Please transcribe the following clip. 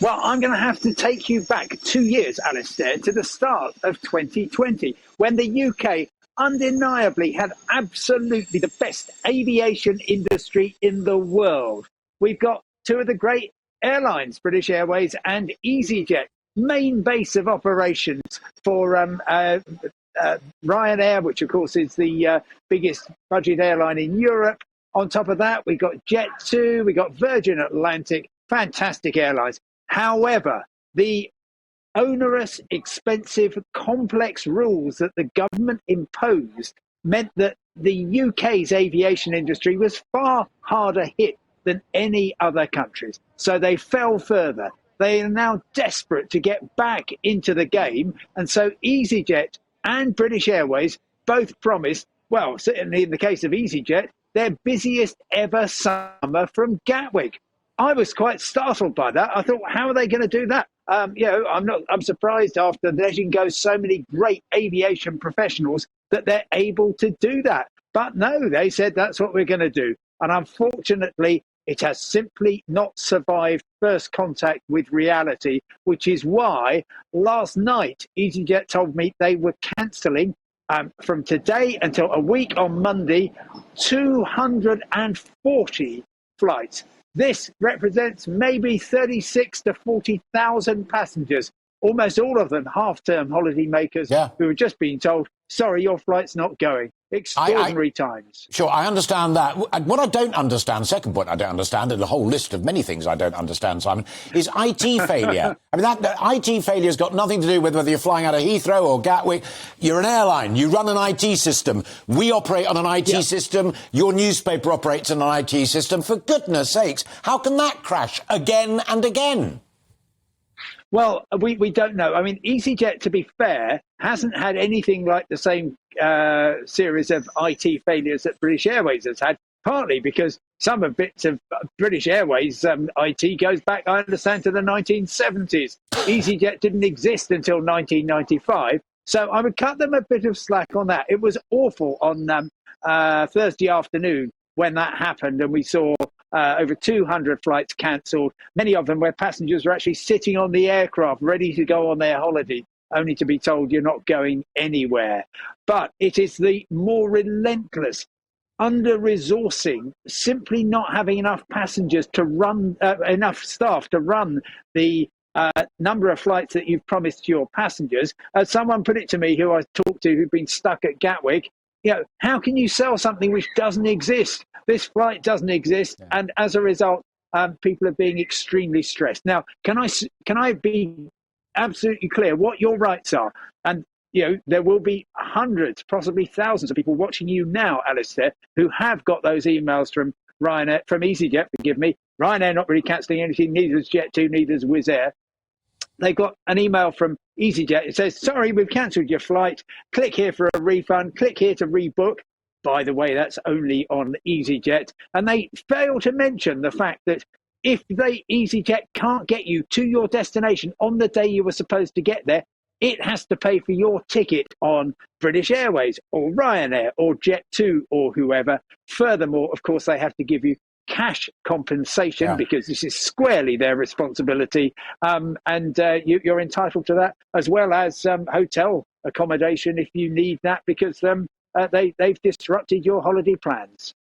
Well, I'm going to have to take you back 2 years, Alistair, to the start of 2020, when the UK undeniably had absolutely the best aviation industry in the world. We've got two of the great airlines, British Airways and EasyJet, main base of operations for Ryanair, which of course is the biggest budget airline in Europe. On top of that, we got Jet2, we got Virgin Atlantic, fantastic airlines. However, the onerous, expensive, complex rules that the government imposed meant that the UK's aviation industry was far harder hit than any other countries. So they fell further. They are now desperate to get back into the game. And so EasyJet and British Airways both promised, well, certainly in the case of EasyJet, their busiest ever summer from Gatwick. I was quite startled by that. I thought, how are they going to do that? I'm surprised after letting go so many great aviation professionals that they're able to do that. But no, they said that's what we're going to do. And unfortunately, it has simply not survived first contact with reality, which is why last night EasyJet told me they were cancelling from today until a week on Monday, 240 flights. This represents maybe 36 to 40,000 passengers, almost all of them half-term holiday makers who are just being told, sorry, your flight's not going. Extraordinary times. Sure, I understand that. What I don't understand, second point I don't understand, and a whole list of many things I don't understand, Simon, is IT failure. I mean, that IT failure has got nothing to do with whether you're flying out of Heathrow or Gatwick. You're an airline. You run an IT system. We operate on an IT system. Your newspaper operates on an IT system. For goodness sakes, how can that crash again and again? Well, we don't know. I mean, EasyJet, to be fair, hasn't had anything like the same series of IT failures that British Airways has had, partly because some of bits of British Airways IT goes back, I understand, to the 1970s. EasyJet didn't exist until 1995. So I would cut them a bit of slack on that. It was awful on Thursday afternoon when that happened, and we saw over 200 flights cancelled, many of them where passengers were actually sitting on the aircraft ready to go on their holiday, only to be told you're not going anywhere. But it is the more relentless under-resourcing, simply not having enough passengers to run, enough staff to run the number of flights that you've promised to your passengers. Someone put it to me who I talked to who'd been stuck at Gatwick, how can you sell something which doesn't exist? This flight doesn't exist, and as a result, people are being extremely stressed. Now, can I be absolutely clear what your rights are? And there will be hundreds, possibly thousands of people watching you now, Alistair, who have got those emails from Ryanair, from EasyJet. Forgive me, Ryanair not really cancelling anything. Neither is Jet2, neither is Wizz Air. They got an email from EasyJet. It says, sorry, we've cancelled your flight. Click here for a refund. Click here to rebook. By the way, that's only on EasyJet. And they fail to mention the fact that if EasyJet can't get you to your destination on the day you were supposed to get there, it has to pay for your ticket on British Airways or Ryanair or Jet2 or whoever. Furthermore, of course, they have to give you cash compensation because this is squarely their responsibility, and you're entitled to that, as well as hotel accommodation if you need that, because they've disrupted your holiday plans.